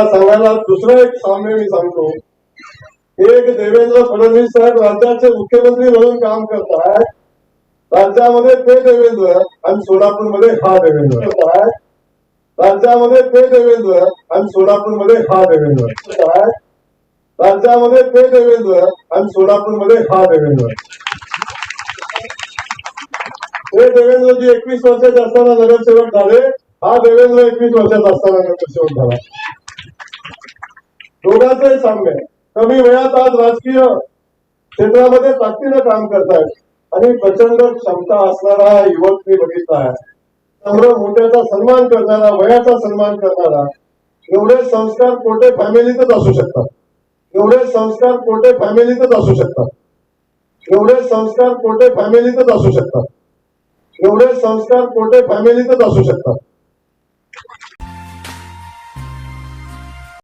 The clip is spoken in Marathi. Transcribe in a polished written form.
सांगायला दुसरं एक साम्य मी सांगतो. एक देवेंद्र फडणवीस साहेब राज्याचे मुख्यमंत्री म्हणून काम करतायत. राज्यामध्ये ते देवेंद्र आणि सोलापूरमध्ये हा देवेंद्र करतायत. राज्यामध्ये ते देवेंद्र आणि सोलापूरमध्ये हा देवेंद्र करतायत. राज्यामध्ये ते देवेंद्र आणि सोलापूरमध्ये हा देवेंद्र. हे देवेंद्रजी 21 वर्षाचे असताना नगरसेवक झाले. हा देवेंद्र 21 वर्षाचा असताना नगरसेवक झाला. दोघांचंही साम्य आहे. कमी वयात आज राजकीय क्षेत्रामध्ये ताकदीनं काम करतायत आणि प्रचंड क्षमता असणारा युवक मी बघितला आहे. त्यामुळे मोठ्याचा सन्मान करणारा, वयाचा सन्मान करणारा. एवढे संस्कार कोठे फॅमिलीतच असू शकतात. एवढे संस्कार कोठे फॅमिलीतच असू शकतात. एवढे संस्कार कोठे फॅमिलीतच असू शकतात. एवढे संस्कार कोठे फॅमिलीतच असू शकतात.